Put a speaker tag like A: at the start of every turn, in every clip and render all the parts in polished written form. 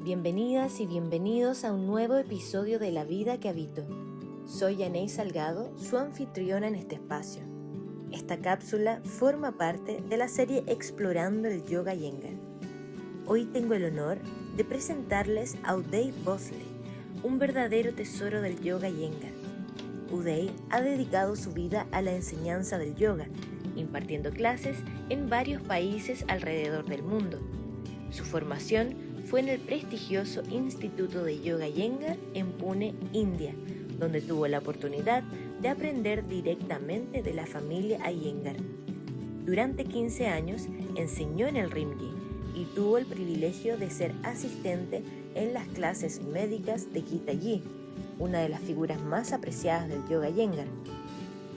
A: Bienvenidas y bienvenidos a un nuevo episodio de La Vida que Habito. Soy Yaney Salgado, su anfitriona en este espacio. Esta cápsula forma parte de la serie Explorando el Yoga Iyengar. Hoy tengo el honor de presentarles a Uday Bhosale, un verdadero tesoro del yoga Iyengar. Uday ha dedicado su vida a la enseñanza del yoga, impartiendo clases en varios países alrededor del mundo. Su formación fue en el prestigioso Instituto de Yoga Iyengar en Pune, India, donde tuvo la oportunidad de aprender directamente de la familia Iyengar. Durante 15 años enseñó en el Rimgi y tuvo el privilegio de ser asistente en las clases médicas de Gitaji, una de las figuras más apreciadas del yoga Iyengar.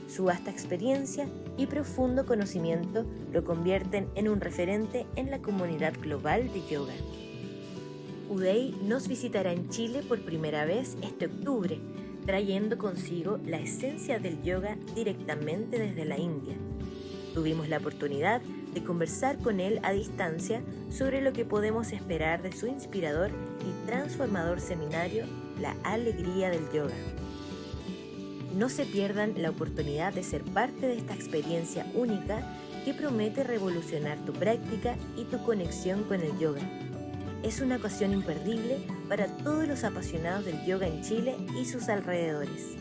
A: Su vasta experiencia y profundo conocimiento lo convierten en un referente en la comunidad global de yoga. Uday nos visitará en Chile por primera vez este octubre, trayendo consigo la esencia del yoga directamente desde la India. Tuvimos la oportunidad de conversar con él a distancia sobre lo que podemos esperar de su inspirador y transformador seminario, La Alegría del Yoga. No se pierdan la oportunidad de ser parte de esta experiencia única que promete revolucionar tu práctica y tu conexión con el yoga. Es una ocasión imperdible para todos los apasionados del yoga en Chile y sus alrededores.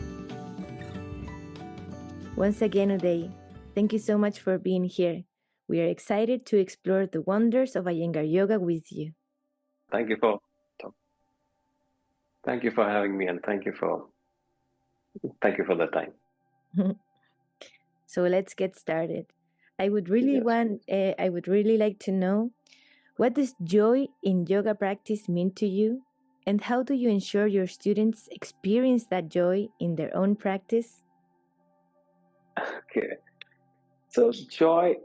A: Once again, Uday, thank you so much for being here. We are excited to explore the wonders of Iyengar Yoga with you.
B: Thank you for having me, and thank you for the time.
A: So let's get started. I would really like to know, what does joy in yoga practice mean to you? And how do you ensure your students experience that joy in their own practice?
B: Okay. So joy,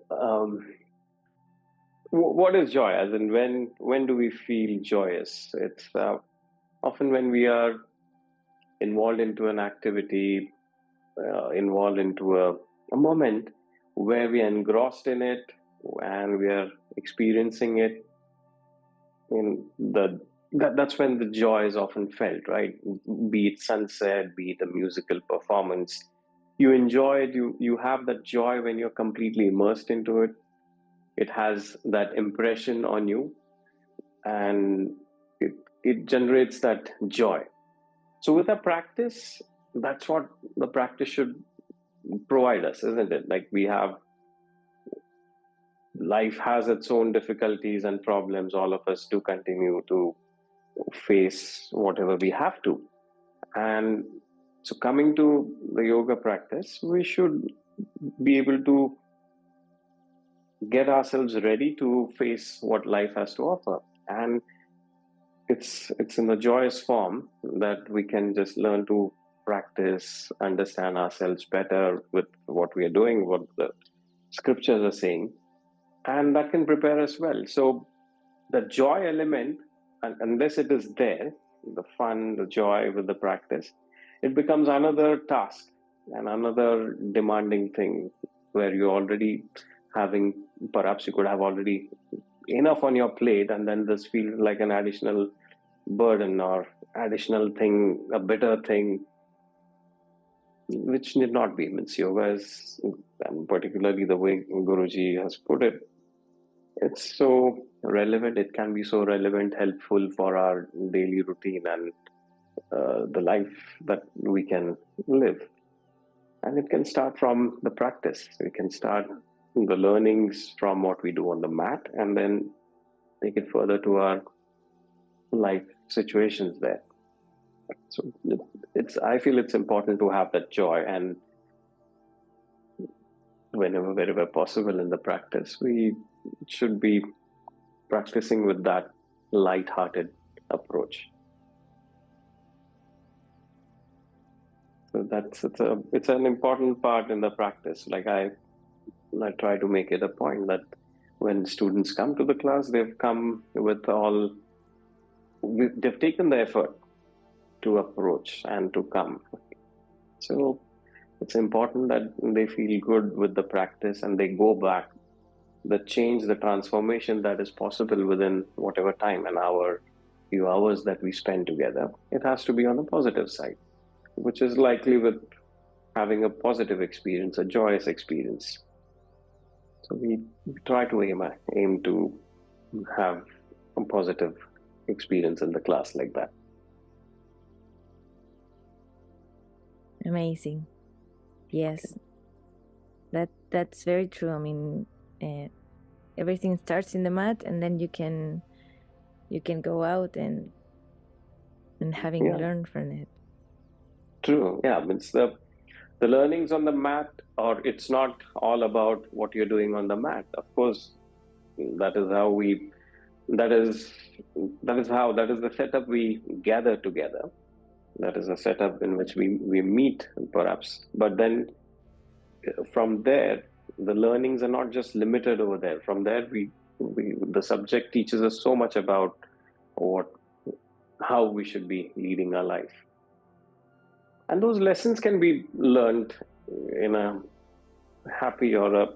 B: what is joy? As in, when do we feel joyous? It's often when we are involved into an activity, involved into a moment where we are engrossed in it and we are experiencing it. That's when the joy is often felt, right? Be it sunset, be it a musical performance. You enjoy it, you have that joy when you're completely immersed into it. It has that impression on you, and it generates that joy. So with a practice, that's what the practice should provide us, isn't it? Like, life has its own difficulties and problems. All of us do continue to face whatever we have to. And so coming to the yoga practice, we should be able to get ourselves ready to face what life has to offer. And it's in the joyous form that we can just learn to practice, understand ourselves better with what we are doing, what the scriptures are saying, and that can prepare us well. So the joy element, unless it is there, the fun, the joy with the practice, it becomes another task and another demanding thing where you're already perhaps you could have already enough on your plate, and then this feels like an additional burden or additional thing, a bitter thing, which need not be. Means yoga is, and particularly the way Guruji has put it, it's so relevant. It can be so relevant, helpful for our daily routine and the life that we can live. And it can start from the practice. We can start the learnings from what we do on the mat, and then take it further to our life situations there. So I feel it's important to have that joy, and wherever possible in the practice, we should be practicing with that light-hearted approach. So it's an important part in the practice. Like I try to make it a point that when students come to the class, they've come they've taken the effort to approach and to come. So it's important that they feel good with the practice and they go back. The change, the transformation that is possible within whatever time, an hour, few hours that we spend together, it has to be on the positive side, which is likely with having a positive experience, a joyous experience. So we try to aim to have a positive experience in the class like that.
A: Amazing. Yes, that's very true. I mean, everything starts in the mat, and then you can go out and having learned from it.
B: True. Yeah, it's the learnings on the mat, or it's not all about what you're doing on the mat. Of course, that is the setup we gather together. That is a setup in which we meet, perhaps. But then from there, the learnings are not just limited over there. From there, the subject teaches us so much about how we should be leading our life. And those lessons can be learned in a happy or a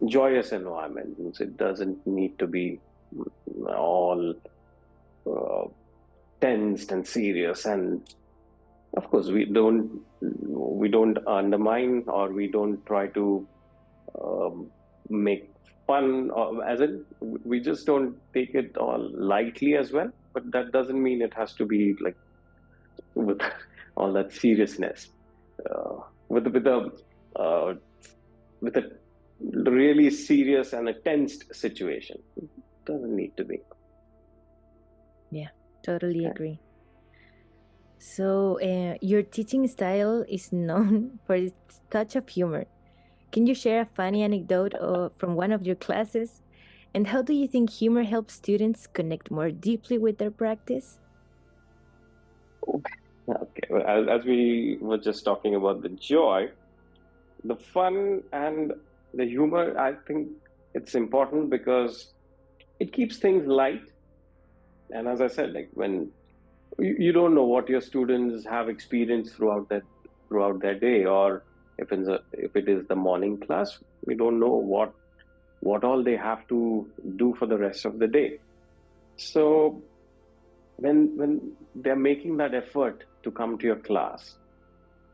B: joyous environment. It doesn't need to be all tensed and serious. And of course, we don't undermine, or we don't try to make fun, or as in we just don't take it all lightly as well. But that doesn't mean it has to be like with all that seriousness, with a really serious and a tensed situation. It doesn't need to be.
A: Yeah, totally agree. So your teaching style is known for its touch of humor. Can you share a funny anecdote from one of your classes? And how do you think humor helps students connect more deeply with their practice?
B: Okay, as we were just talking about the joy, the fun and the humor, I think it's important because it keeps things light. And as I said, like when you don't know what your students have experienced throughout their day, or if it is the morning class, we don't know what all they have to do for the rest of the day. So when they're making that effort to come to your class,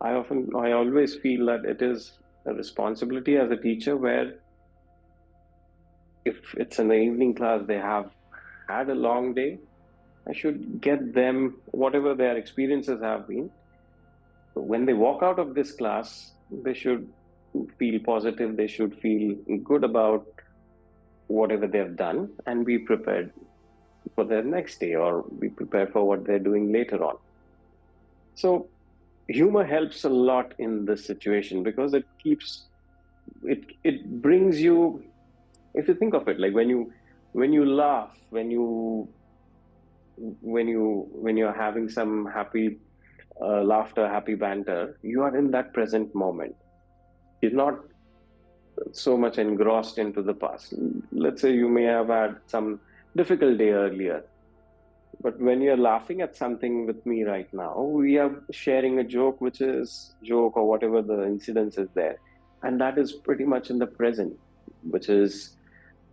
B: I always feel that it is a responsibility as a teacher, where if it's in the evening class, they have had a long day, I should get them whatever their experiences have been. So when they walk out of this class, they should feel positive, they should feel good about whatever they've done, and be prepared for their next day, or be prepared for what they're doing later on. So humor helps a lot in this situation, because it brings you, if you think of it, like when you laugh, when you're having some happy laughter, happy banter, you are in that present moment. You're not so much engrossed into the past. Let's say you may have had some difficult day earlier, but when you're laughing at something with me right now, we are sharing a joke, or whatever the incidence is there, and that is pretty much in the present, which is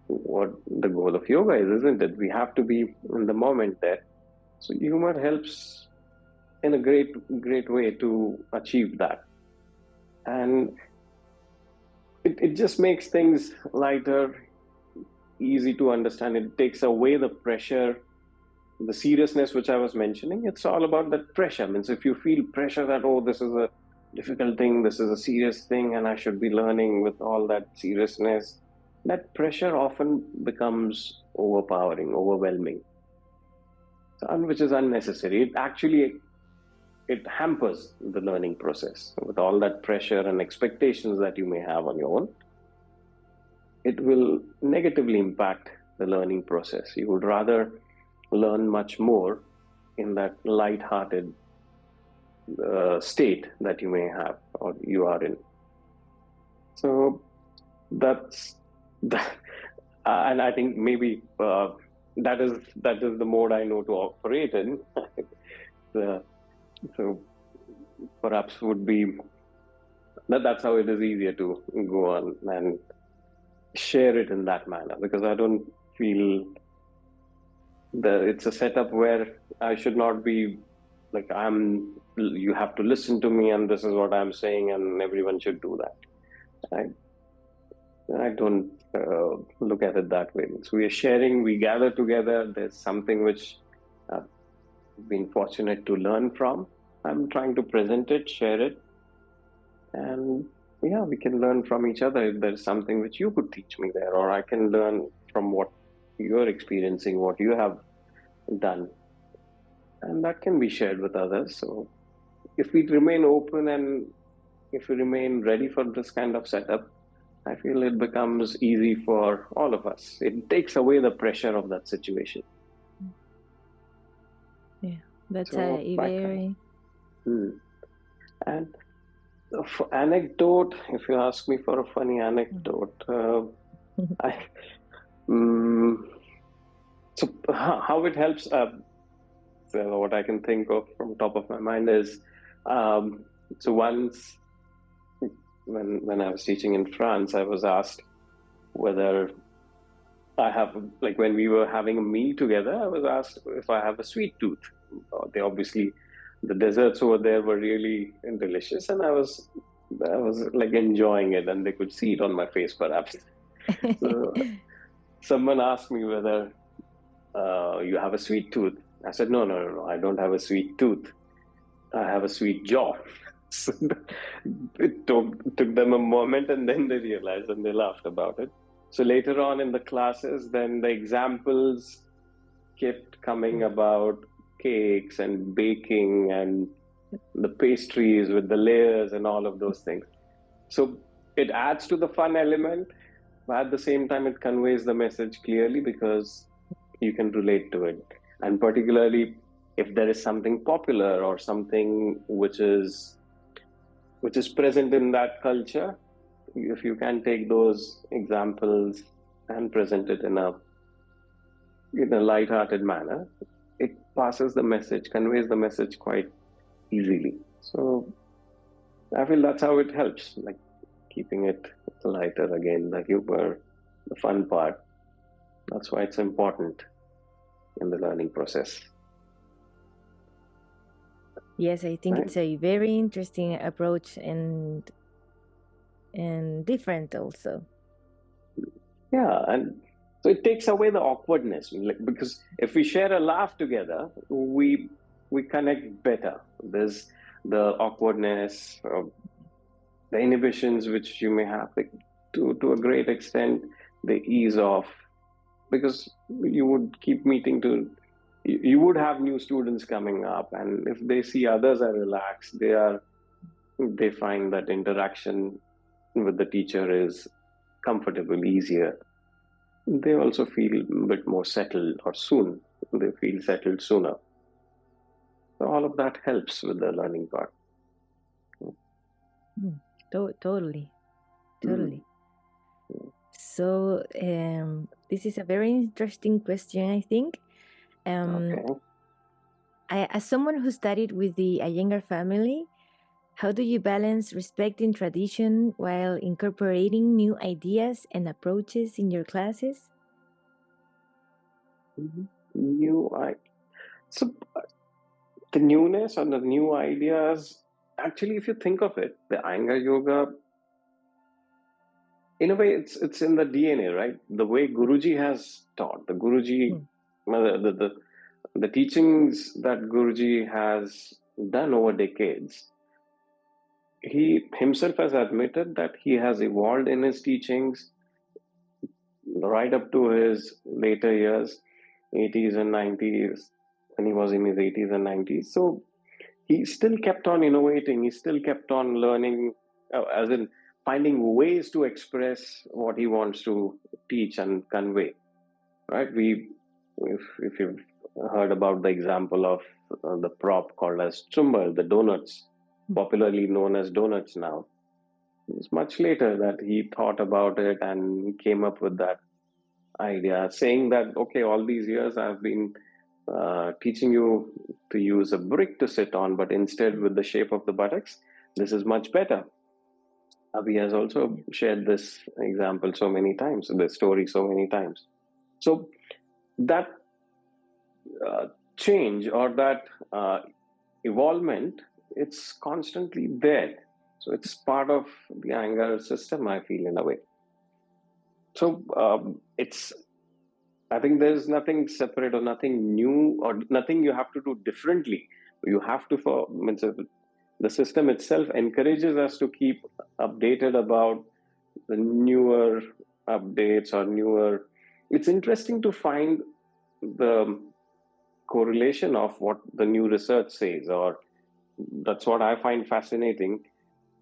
B: what the goal of yoga is, isn't it? We have to be in the moment there. So humor helps in a great way to achieve that. And it just makes things lighter, easy to understand. It takes away the pressure, the seriousness which I was mentioning. It's all about that pressure. Means if you feel pressure that, oh, this is a difficult thing, this is a serious thing, and I should be learning with all that seriousness, that pressure often becomes overpowering, overwhelming, and which is unnecessary. It hampers the learning process with all that pressure and expectations that you may have on your own. It will negatively impact the learning process. You would rather learn much more in that light-hearted state that you may have, or you are in. So that's that, and I think maybe that is the mode I know to operate in. So perhaps would be that's how it is easier to go on and share it in that manner, because I don't feel it's a setup where I should not be like you have to listen to me and this is what I'm saying and everyone should do that. I don't look at it that way. So we are sharing, we gather together. There's something which I've been fortunate to learn from. I'm trying to present it, share it, and yeah, we can learn from each other. If there's something which you could teach me there, or I can learn from what you're experiencing, what you have done, and that can be shared with others. So if we remain open and if we remain ready for this kind of setup, I feel it becomes easy for all of us. It takes away the pressure of that situation.
A: Yeah, that's so very...
B: And for anecdote, if you ask me for a funny anecdote, so how it helps, so what I can think of from top of my mind is, so once when I was teaching in France, I was asked whether I have, like when we were having a meal together, I was asked if I have a sweet tooth. They obviously, the desserts over there were really delicious, and I was like enjoying it, and they could see it on my face, perhaps. So someone asked me whether you have a sweet tooth. I said, no, I don't have a sweet tooth. I have a sweet jaw. So it took them a moment, and then they realized and they laughed about it. So later on in the classes, then the examples kept coming about cakes and baking and the pastries with the layers and all of those things. So it adds to the fun element, but at the same time, it conveys the message clearly because you can relate to it. And particularly if there is something popular or something which is present in that culture, if you can take those examples and present it in a light-hearted manner, it passes the message, conveys the message quite easily. So I feel that's how it helps, like keeping it lighter again, the humor, the fun part. That's why it's important in the learning process.
A: Yes, I think it's a very interesting approach and different also.
B: Yeah, and so it takes away the awkwardness, because if we share a laugh together, we connect better. There's the awkwardness, the inhibitions which you may have, to a great extent, they ease off, because you would keep you would have new students coming up, and if they see others are relaxed, they find that interaction with the teacher is comfortable, easier. They also feel a bit more settled, or they feel settled sooner. So all of that helps with the learning part.
A: Totally. So this is a very interesting question, I think. As someone who studied with the Iyengar family, how do you balance respecting tradition while incorporating new ideas and approaches in your classes?
B: So the newness and the new ideas, actually, if you think of it, the Iyengar Yoga, in a way, it's in the DNA, right? The way Guruji has taught, the Guruji, the teachings that Guruji has done over decades, he himself has admitted that he has evolved in his teachings right up to his later years, 80s and 90s, when he was in his 80s and 90s. So he still kept on innovating. He still kept on learning, as in finding ways to express what he wants to teach and convey. Right? If you've heard about the example of the prop called as chumbal, the donuts, popularly known as donuts now. It was much later that he thought about it and came up with that idea, saying that, okay, all these years I've been teaching you to use a brick to sit on, but instead with the shape of the buttocks, this is much better. Abhi has also shared this example so many times, this story so many times. So that change or that evolvement, it's constantly there. So it's part of the Iyengar system, I feel, in a way. So I think there's nothing separate or nothing new or nothing you have to do differently. You have to, the system itself encourages us to keep updated about the newer updates or newer. It's interesting to find the correlation of what the new research says, or that's what I find fascinating.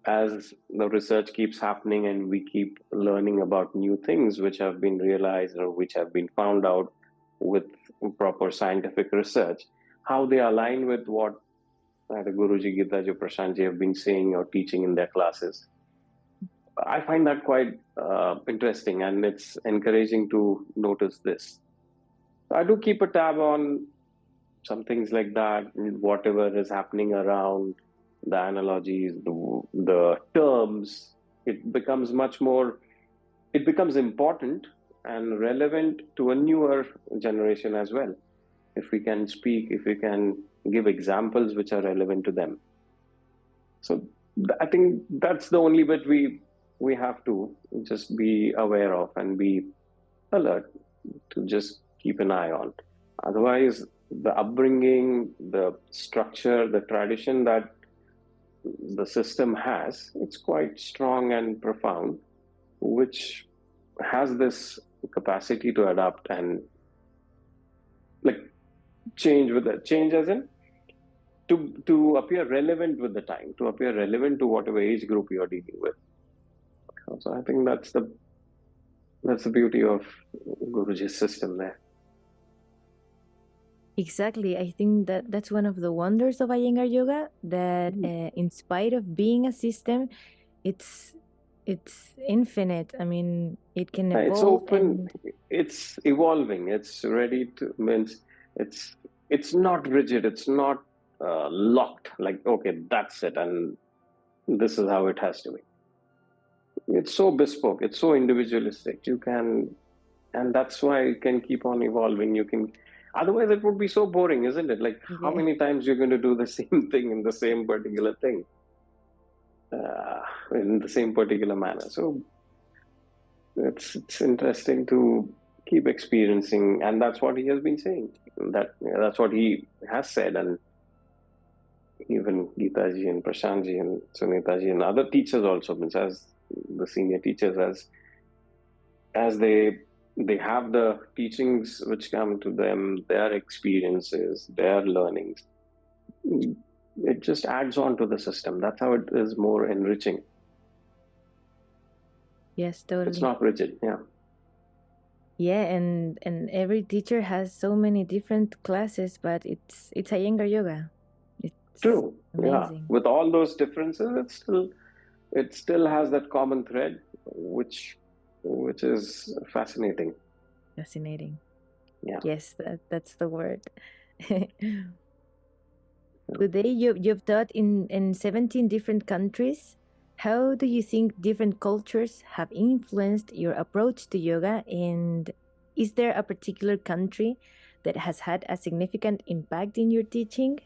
B: As the research keeps happening and we keep learning about new things which have been realized or which have been found out with proper scientific research, how they align with what the Guruji Gita Ji Prashant Ji have been saying or teaching in their classes. I find that quite interesting, and it's encouraging to notice this. I do keep a tab on some things like that, whatever is happening around, the analogies, the terms. It becomes important and relevant to a newer generation as well. If we can speak, if we can give examples which are relevant to them. So I think that's the only bit we have to just be aware of and be alert to just keep an eye on. Otherwise, the upbringing, the structure, the tradition that the system has, it's quite strong and profound, which has this capacity to adapt and change as in to appear relevant with the time, to appear relevant to whatever age group you're dealing with. So I think that's the beauty of Guruji's system there.
A: Exactly. I think that's one of the wonders of Iyengar Yoga, that in spite of being a system, it's infinite. I mean, it can evolve.
B: It's open. It's evolving. It's ready to means it's not rigid. It's not locked. Like, okay, that's it, and this is how it has to be. It's so bespoke. It's so individualistic. And that's why it can keep on evolving. Otherwise it would be so boring, isn't it? Like, how many times you're going to do the same thing in the same particular thing, in the same particular manner. So it's interesting to keep experiencing, and that's what he has been saying. That's what he has said, and even Geeta ji and Prashant ji and Sunita ji and other teachers also, as the senior teachers, as they have the teachings which come to them, their experiences, their learnings, it just adds on to the system. That's how it is more enriching.
A: Yes, totally.
B: It's not rigid.
A: Yeah, and every teacher has so many different classes, but it's Iyengar Yoga. It's
B: true.
A: Amazing.
B: Yeah, with all those differences, it still has that common thread, which is fascinating.
A: Fascinating.
B: Yeah.
A: Yes, that's the word. Today you've taught in 17 different countries. How do you think different cultures have influenced your approach to yoga? And is there a particular country that has had a significant impact in your teaching?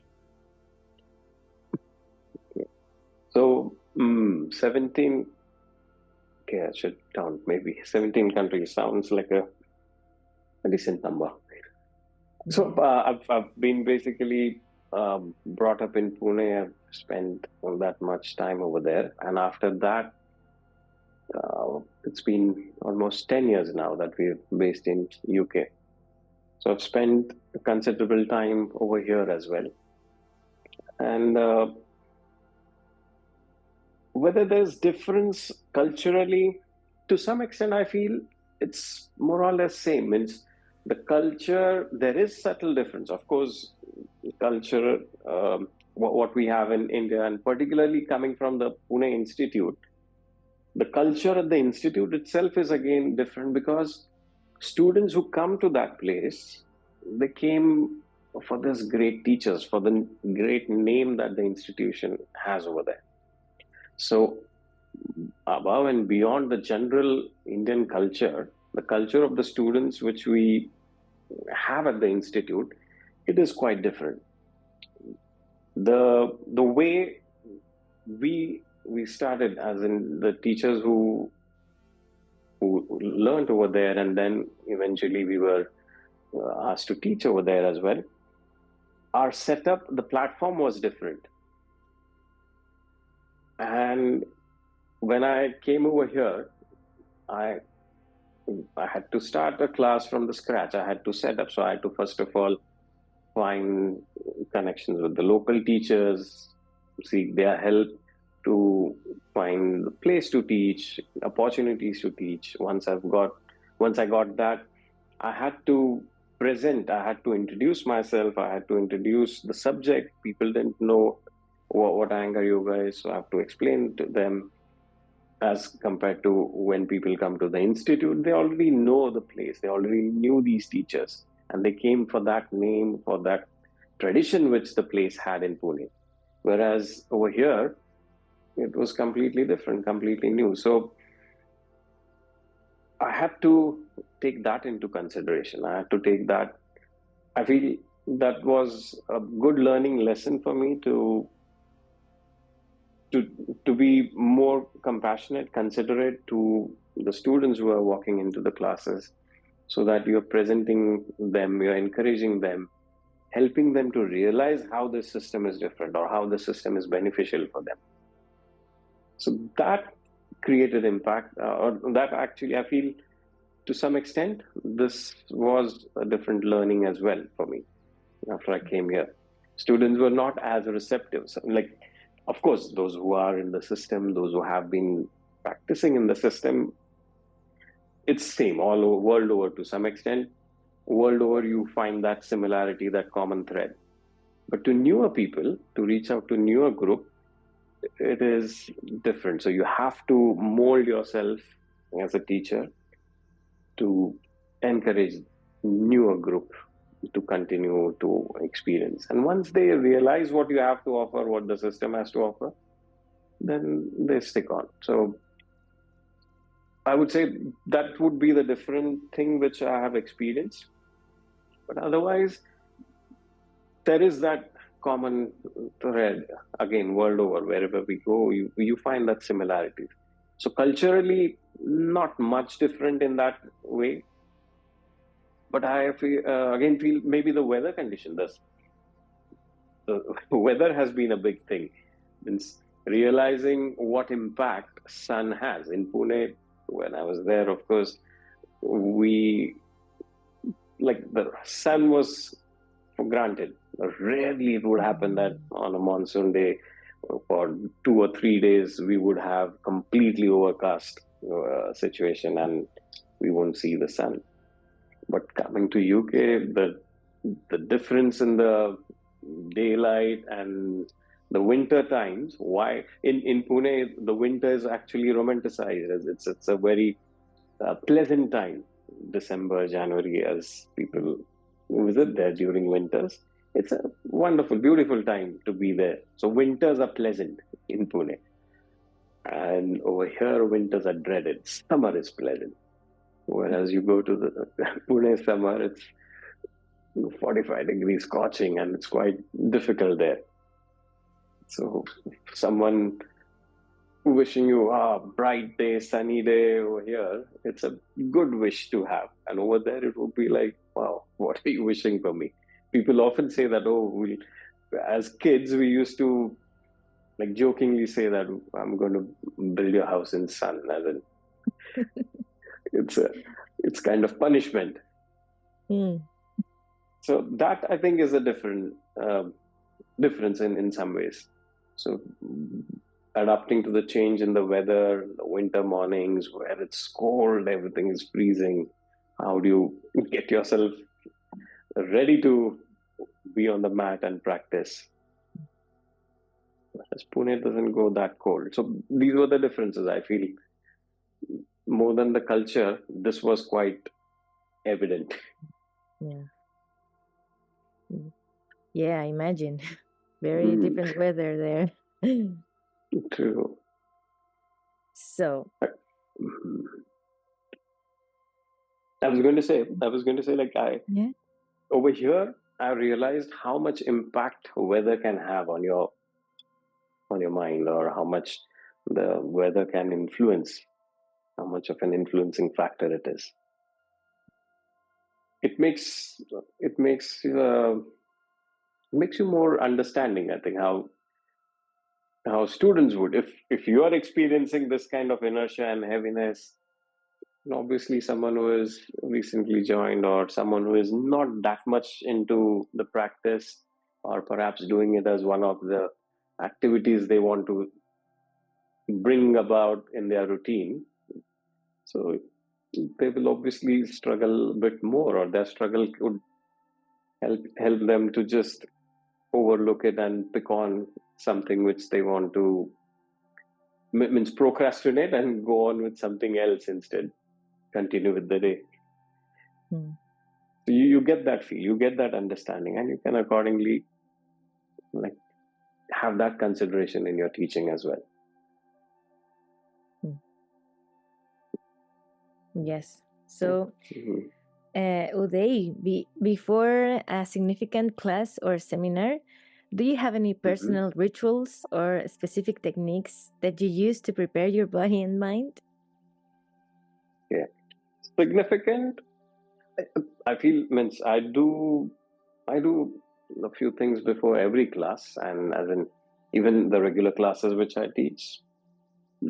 B: So 17, okay, I should count, maybe 17 countries sounds like a decent number. So I've been basically brought up in Pune. I've spent that much time over there, and after that, it's been almost 10 years now that we're based in UK. So I've spent a considerable time over here as well, and whether there's difference culturally, to some extent, I feel it's more or less same. Means the culture, there is subtle difference. Of course, culture, what we have in India, and particularly coming from the Pune Institute, the culture at the institute itself is again different, because students who come to that place, they came for this great teachers, for the great name that the institution has over there. So above and beyond the general Indian culture, the culture of the students which we have at the institute it is quite different. The way we started, as in the teachers who learned over there, and then eventually we were asked to teach over there as well. Our setup, the platform was different. And when I came over here, I had to start a class from the scratch. I had to set up. So I had to first of all find connections with the local teachers, seek their help to find the place to teach, opportunities to teach. Once I got that, I had to present, I had to introduce myself, I had to introduce the subject. People didn't know what Iyengar Yoga is, so I have to explain to them. As compared to when people come to the institute, they already know the place, they already knew these teachers, and they came for that name, for that tradition which the place had in Pune. Whereas over here, it was completely different, completely new. So I had to take that into consideration. I had to take that. I feel that was a good learning lesson for me to be more compassionate, considerate to the students who are walking into the classes, so that you're presenting them, you're encouraging them, helping them to realize how the system is different or how the system is beneficial for them. So that created impact, or that actually, I feel, to some extent, this was a different learning as well for me after I came here. Students were not as receptive. So, like, of course, those who are in the system, those who have been practicing in the system, it's same all over, world over to some extent. World over, you find that similarity, that common thread. But to newer people, to reach out to newer group, it is different. So you have to mold yourself as a teacher to encourage newer group to continue to experience. And once they realize what you have to offer, what the system has to offer, then they stick on. So I would say that would be the different thing which I have experienced. But otherwise, there is that common thread, again, world over. Wherever we go, you find that similarities. So culturally, not much different in that way. But I feel, again feel maybe the weather condition. The weather has been a big thing. Means realizing what impact sun has in Pune. When I was there, of course, the sun was for granted. Rarely it would happen that on a monsoon day, for 2 or 3 days, we would have completely overcast situation and we won't see the sun. But coming to UK, the difference in the daylight and the winter times, why in Pune the winter is actually romanticized. It's a very pleasant time, December, January, as people visit there during winters. It's a wonderful, beautiful time to be there. So winters are pleasant in Pune. And over here, winters are dreaded. Summer is pleasant. Whereas you go to the Pune summer, it's 45 degrees scorching and it's quite difficult there. So someone wishing you a bright day, sunny day over here, it's a good wish to have. And over there, it would be like, wow, what are you wishing for me? People often say that, as kids, we used to like jokingly say that I'm going to build your house in sun. As in, it's kind of punishment. So that, I think, is a difference in some ways. So adapting to the change in the weather, the winter mornings where it's cold, everything is freezing. How do you get yourself ready to be on the mat and practice? Whereas Pune doesn't go that cold. So these were the differences, I feel. More than the culture, this was quite evident.
A: Yeah, I imagine. Very different weather there.
B: True.
A: So
B: I was going to say, like, over here, I realized how much impact weather can have on your mind, or how much the weather can influence, how much of an influencing factor it is. It makes it makes makes you more understanding, I think, how students would, if you are experiencing this kind of inertia and heaviness, and obviously someone who is recently joined, or someone who is not that much into the practice, or perhaps doing it as one of the activities they want to bring about in their routine, so they will obviously struggle a bit more, or their struggle could help them to just overlook it and pick on something which they want to, means procrastinate and go on with something else instead, continue with the day. So you get that feel, you get that understanding, and you can accordingly like have that consideration in your teaching as well.
A: Yes. So Uday, before a significant class or seminar, do you have any personal rituals or specific techniques that you use to prepare your body and mind?
B: Yeah, significant. I feel, means I do a few things before every class, and as in even the regular classes which I teach,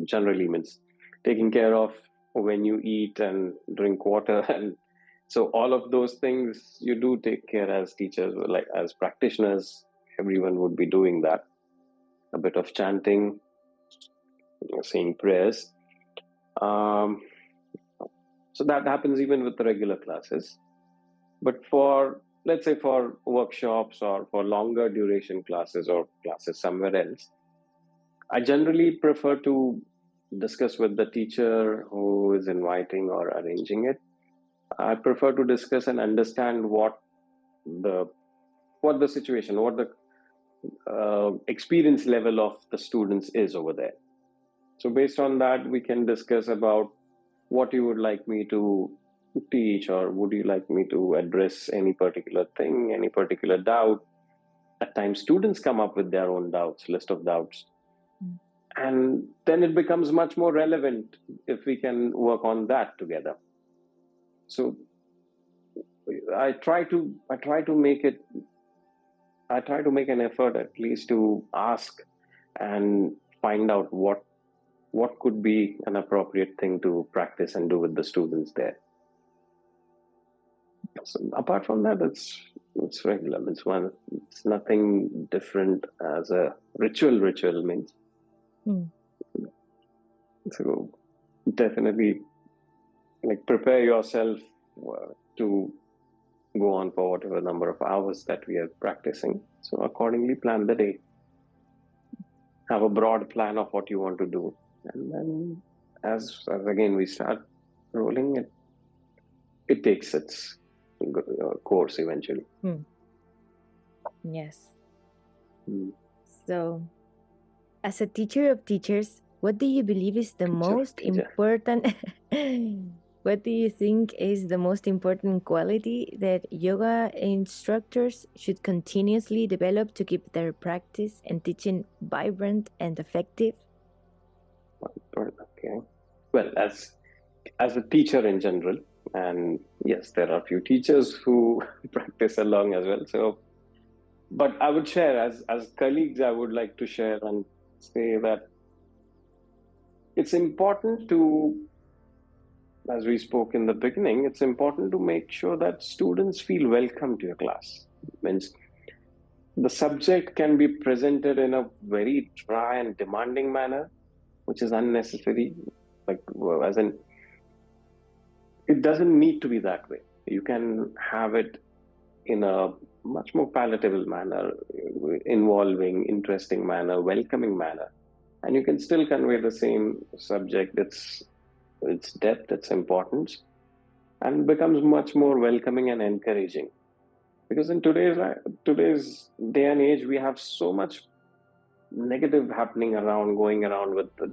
B: generally means taking care of when you eat and drink water, and so all of those things you do take care as teachers, like as practitioners, everyone would be doing that. A bit of chanting, saying prayers. So that happens even with the regular classes. But for, let's say, for workshops or for longer duration classes or classes somewhere else, I generally prefer to discuss with the teacher who is inviting or arranging it. I prefer to discuss and understand what the situation, what the experience level of the students is over there. So based on that, we can discuss about what you would like me to teach, or would you like me to address any particular thing, any particular doubt. At times students come up with their own doubts, list of doubts, and then it becomes much more relevant if we can work on that together. So I try to make an effort at least to ask and find out what could be an appropriate thing to practice and do with the students there. So apart from that, it's regular. It's nothing different as a ritual means. So definitely, like, prepare yourself to go on for whatever number of hours that we are practicing. So accordingly, plan the day. Have a broad plan of what you want to do, and then as again we start rolling it, it takes its course eventually.
A: Yes. So, as a teacher of teachers, what do you believe is the most important? What do you think is the most important quality that yoga instructors should continuously develop to keep their practice and teaching vibrant and effective?
B: Okay. Well, as a teacher in general, and yes, there are a few teachers who practice along as well. So, but I would share, as colleagues, I would like to share and say that it's important to, as we spoke in the beginning, it's important to make sure that students feel welcome to your class. Means the subject can be presented in a very dry and demanding manner, which is unnecessary. Like, as in, it doesn't need to be that way. You can have it in a much more palatable manner, involving, interesting manner, welcoming manner, and you can still convey the same subject, its depth, its importance, and becomes much more welcoming and encouraging. Because in today's day and age, we have so much negative happening around, going around with the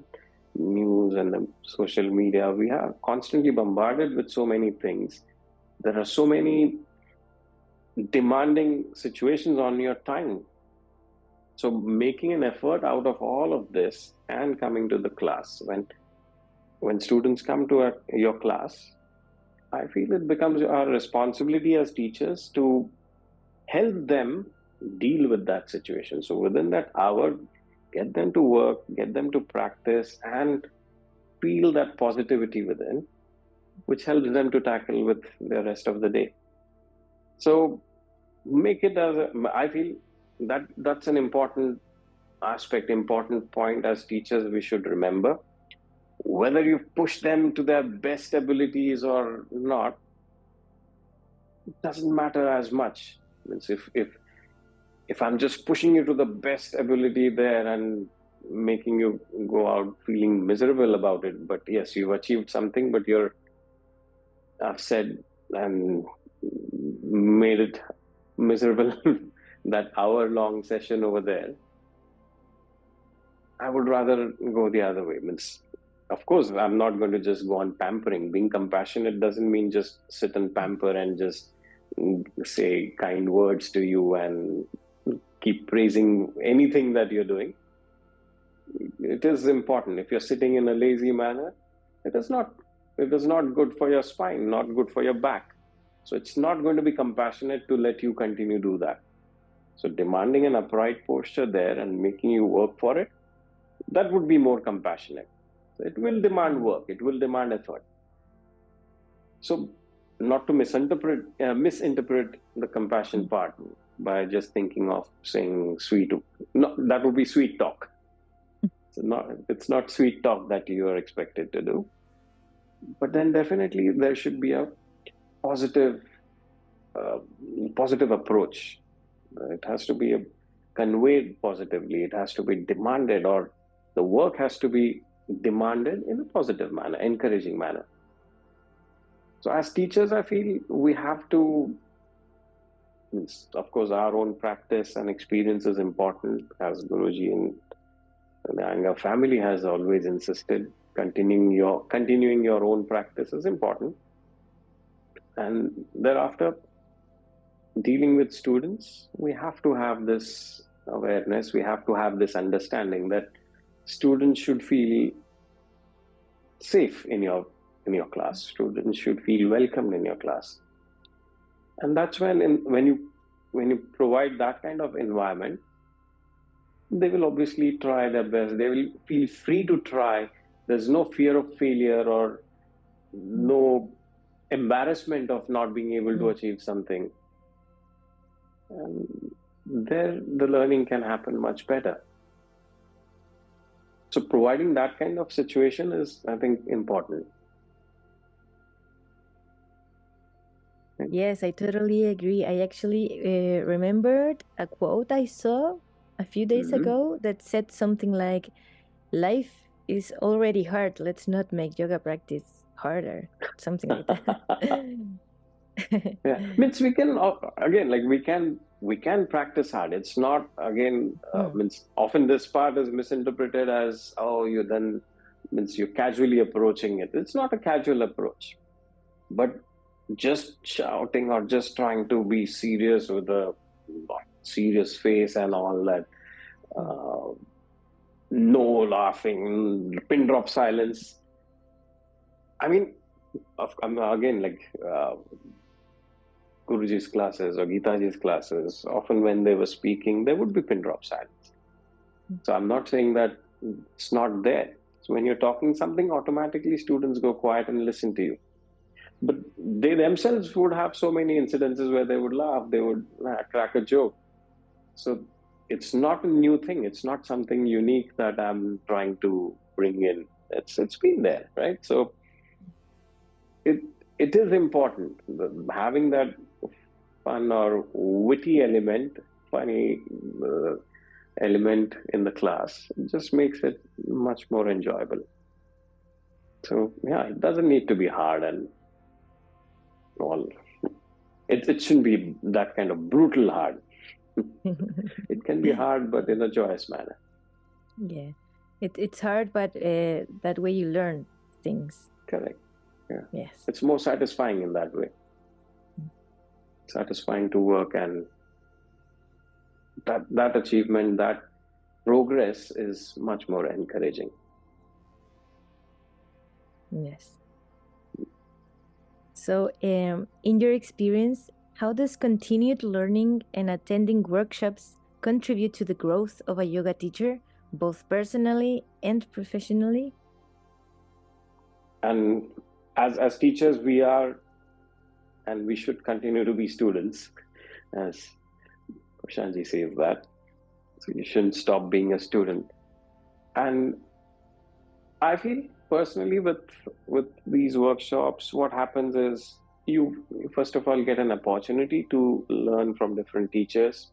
B: news and the social media. We are constantly bombarded with so many things. There are so many demanding situations on your time. So making an effort out of all of this and coming to the class. When students come to your class, I feel it becomes our responsibility as teachers to help them deal with that situation. So within that hour, get them to work, get them to practice, and feel that positivity within, which helps them to tackle with the rest of the day. So make it I feel that's an important aspect, important point as teachers we should remember. Whether you push them to their best abilities or not, it doesn't matter as much. Means if I'm just pushing you to the best ability there and making you go out feeling miserable about it, but yes, you've achieved something, but I've said and made it miserable that hour-long session over there, I would rather go the other way. Means, of course, I'm not going to just go on pampering. Being compassionate doesn't mean just sit and pamper and just say kind words to you and keep praising anything that you're doing. It is important. If you're sitting in a lazy manner, it is not good for your spine, not good for your back. So it's not going to be compassionate to let you continue to do that. So demanding an upright posture there and making you work for it, that would be more compassionate. So it will demand work, it will demand effort. So not to misinterpret the compassion part by just thinking of saying sweet, no, that would be sweet talk. It's not sweet talk that you are expected to do. But then definitely there should be a positive approach. It has to be conveyed positively. It has to be demanded, or the work has to be demanded in a positive manner, encouraging manner. So as teachers, I feel we have to, of course, our own practice and experience is important, as Guruji and the Iyengar family has always insisted. Continuing your own practice is important. And thereafter, dealing with students, we have to have this awareness, we have to have this understanding that students should feel safe in your class. Students should feel welcomed in your class. And that's when you provide that kind of environment, they will obviously try their best. They will feel free to try. There's no fear of failure or no embarrassment of not being able to achieve something. And there the learning can happen much better. So providing that kind of situation is, I think, important.
A: Yes, I totally agree. I actually remembered a quote I saw a few days ago that said something like, life is already hard, let's not make yoga practice harder. Something like that.
B: Yeah, means we can, again, like we can practice hard. It's not, again, means often this part is misinterpreted as, oh, you then means you're casually approaching it. It's not a casual approach, but just shouting or just trying to be serious with a serious face and all that, no laughing, pin drop silence. I mean, again, like Guruji's classes or Gitaji's classes, often when they were speaking, there would be pin drop silence. So I'm not saying that it's not there. So when you're talking something, automatically students go quiet and listen to you. But they themselves would have so many incidences where they would laugh, they would crack a joke. So it's not a new thing. It's not something unique that I'm trying to bring in. It's been there, right? So it is important, having that fun or witty element, funny element in the class. It just makes it much more enjoyable. So yeah, it doesn't need to be hard and all. It shouldn't be that kind of brutal hard. It can be hard, but in a joyous manner.
A: Yeah, it's hard, but that way you learn things.
B: Correct. Yeah.
A: Yes.
B: It's more satisfying in that way. satisfying to work, and that achievement, that progress is much more encouraging.
A: Yes. So, in your experience, how does continued learning and attending workshops contribute to the growth of a yoga teacher, both personally and professionally?
B: And as teachers, we are, and we should continue to be students, as Prashanji says that. So you shouldn't stop being a student. And I feel personally with these workshops, what happens is you first of all get an opportunity to learn from different teachers.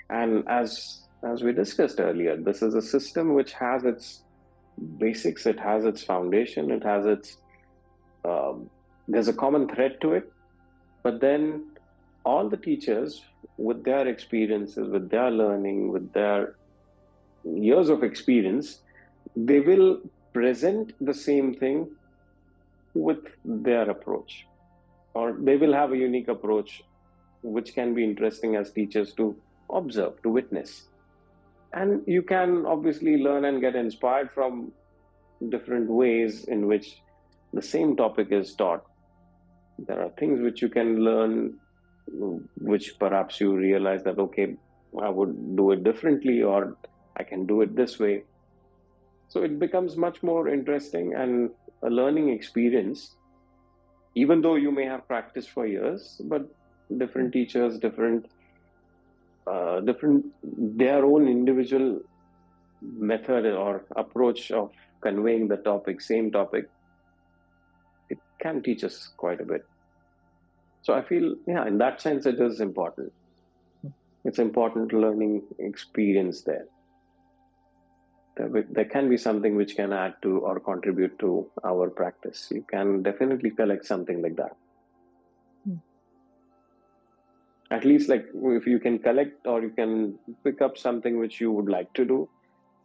B: And as we discussed earlier, this is a system which has its basics, it has its foundation, it has its there's a common thread to it. But then all the teachers, with their experiences, with their learning, with their years of experience, they will present the same thing with their approach, or they will have a unique approach which can be interesting as teachers to observe, to witness. And you can obviously learn and get inspired from different ways in which the same topic is taught. There are things which you can learn, which perhaps you realize that, okay, I would do it differently, or I can do it this way. So it becomes much more interesting and a learning experience, even though you may have practiced for years, but different teachers, different their own individual method or approach of conveying the topic, same topic, it can teach us quite a bit. So I feel, yeah, in that sense, it is important. It's important learning experience there. There can be something which can add to or contribute to our practice. You can definitely collect something like that. At least, like, if you can collect or you can pick up something which you would like to do,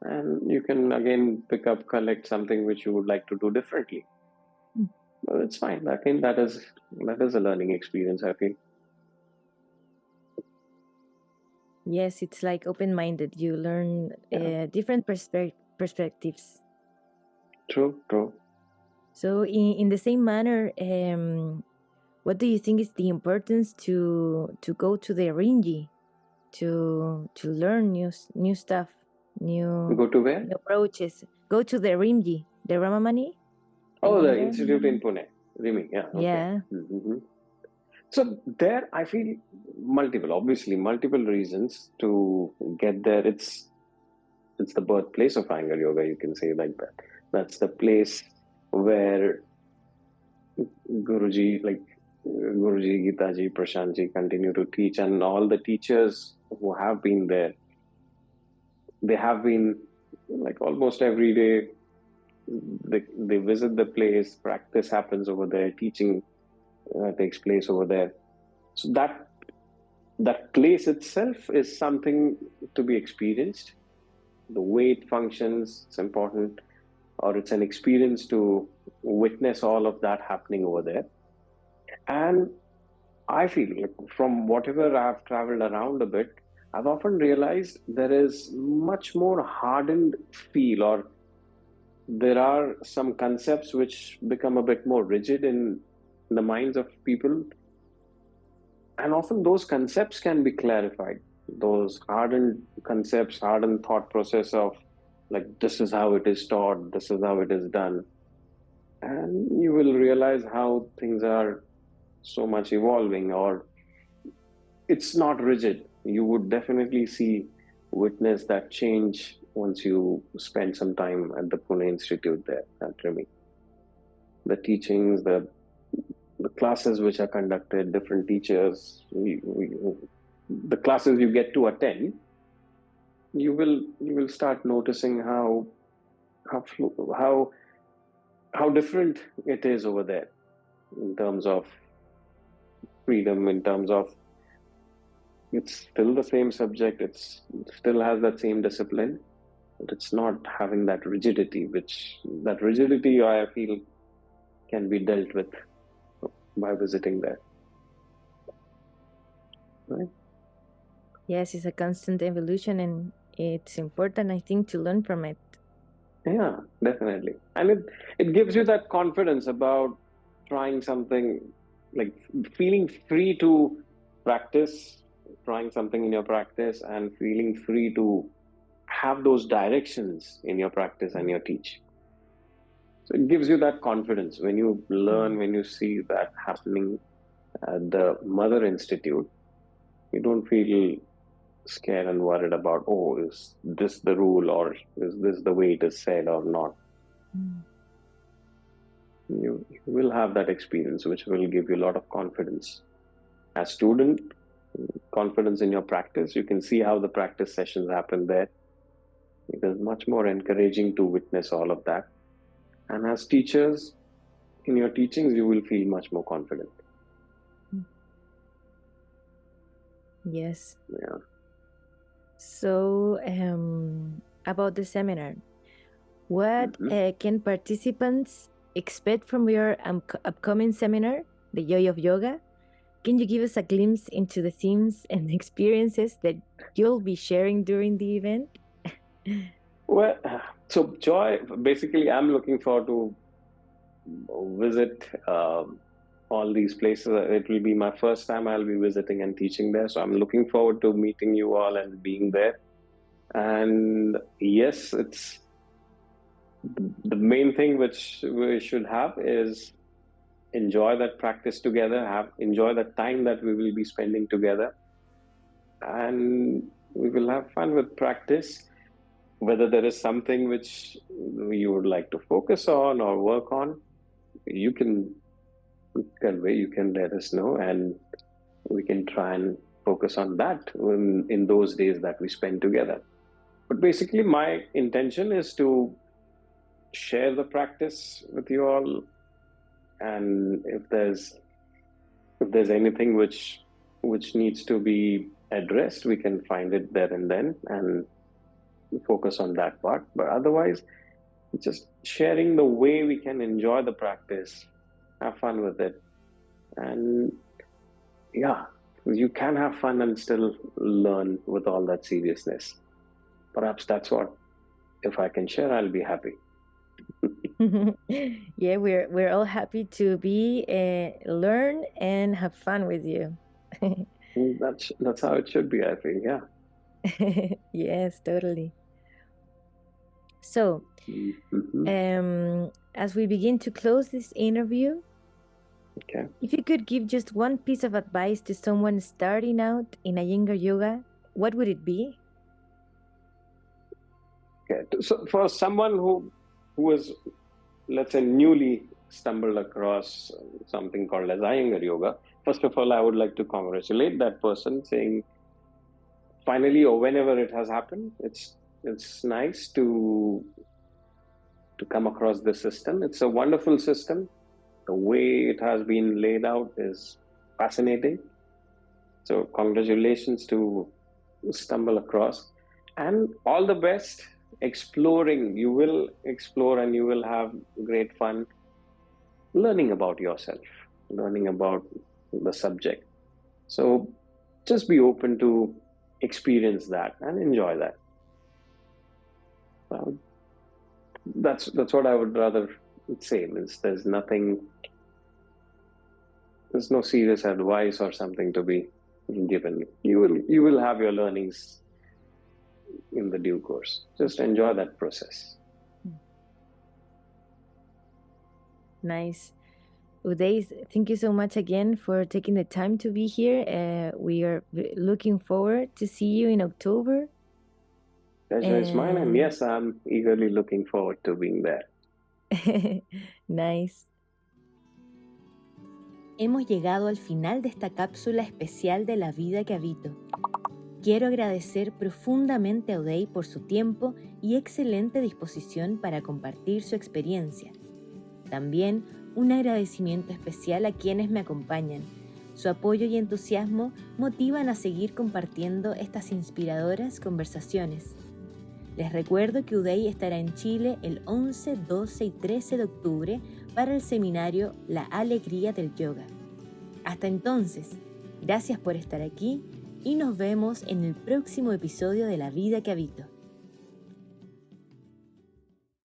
B: and you can again collect something which you would like to do differently. Well, it's fine. I think that is a learning experience, I feel.
A: Yes, it's like open-minded. You learn different perspectives.
B: True.
A: So, in the same manner, what do you think is the importance to go to the Rinji, to learn new stuff,
B: Go to where?
A: new approaches? Go to the Rinji, the Ramamani.
B: Oh, the institute in Pune, Rimi. Yeah. Okay.
A: Yeah.
B: Mm-hmm. So there, I feel multiple reasons to get there. It's the birthplace of Iyengar Yoga, you can say like that. That's the place where Guruji, Gitaji, Prashantji continue to teach, and all the teachers who have been there, they have been like almost every day. They visit the place, practice happens over there, teaching takes place over there. So that place itself is something to be experienced. The way it functions, it's important, or it's an experience to witness all of that happening over there. And I feel like from whatever I've traveled around a bit, I've often realized there is much more hardened feel, or there are some concepts which become a bit more rigid in the minds of people. And often those concepts can be clarified. Those hardened concepts, hardened thought process of like, this is how it is taught, this is how it is done. And you will realize how things are so much evolving, or it's not rigid. You would definitely witness that change once you spend some time at the Pune Institute there at Rimi. The teachings, the classes which are conducted, different teachers, the classes you get to attend, you will start noticing how different it is over there in terms of freedom, in terms of it's still the same subject, it still has that same discipline, but it's not having that rigidity, I feel can be dealt with by visiting there. right?
A: Yes, it's a constant evolution, and it's important, I think, to learn from it.
B: Yeah, definitely. And it gives you that confidence about trying something, like feeling free to practice, trying something in your practice, and feeling free to have those directions in your practice and your teach. So it gives you that confidence when you learn, when you see that happening at the Mother Institute. You don't feel scared and worried about, oh, is this the rule, or is this the way it is said or not. You will have that experience, which will give you a lot of confidence. As student, confidence in your practice, you can see how the practice sessions happen there. It is much more encouraging to witness all of that. And as teachers, in your teachings, you will feel much more confident.
A: Yes.
B: Yeah.
A: So, about the seminar, what can participants expect from your upcoming seminar, The Joy of Yoga? Can you give us a glimpse into the themes and experiences that you'll be sharing during the event?
B: Well, so joy, basically, I'm looking forward to visit all these places. It will be my first time I'll be visiting and teaching there. So I'm looking forward to meeting you all and being there. And yes, it's the main thing which we should have is enjoy that practice together, enjoy the time that we will be spending together. And we will have fun with practice. Whether there is something which you would like to focus on or work on, you can convey, you can let us know, and we can try and focus on that in those days that we spend together. But basically, my intention is to share the practice with you all, and if there's anything which needs to be addressed, we can find it there and then and focus on that part. But otherwise, just sharing the way we can enjoy the practice, have fun with it, and yeah, you can have fun and still learn with all that seriousness. Perhaps that's what, if I can share, I'll be happy.
A: Yeah, we're all happy to be learn and have fun with you.
B: That's how it should be, I feel. Yeah.
A: Yes, totally. So, as we begin to close this interview,
B: okay,
A: if you could give just one piece of advice to someone starting out in Iyengar Yoga, what would it be?
B: Okay, so for someone who was, let's say, newly stumbled across something called as Iyengar Yoga, first of all, I would like to congratulate that person, saying, finally, or whenever it has happened, it's nice to come across this system. It's a wonderful system. The way it has been laid out is fascinating. So congratulations to stumble across, and all the best exploring. You will explore and you will have great fun learning about yourself, learning about the subject. So just be open to experience that and enjoy that. That's what I would rather say. There's no serious advice or something to be given. You will have your learnings in the due course. Just enjoy that process.
A: Nice. Uday, thank you so much again for taking the time to be here. We are looking forward to see you in October.
B: Pleasure is mine, and yes, I'm eagerly looking forward to being there.
A: Nice. Hemos llegado al final de esta cápsula especial de la vida que habito. Quiero agradecer profundamente a Uday por su tiempo y excelente disposición para compartir su experiencia. También un agradecimiento especial a quienes me acompañan. Su apoyo y entusiasmo motivan a seguir compartiendo estas inspiradoras conversaciones. Les recuerdo que Uday estará en Chile el 11, 12 y 13 de octubre para el seminario La Alegría del Yoga. Hasta entonces, gracias por estar aquí y nos vemos en el próximo episodio de La Vida que Habito.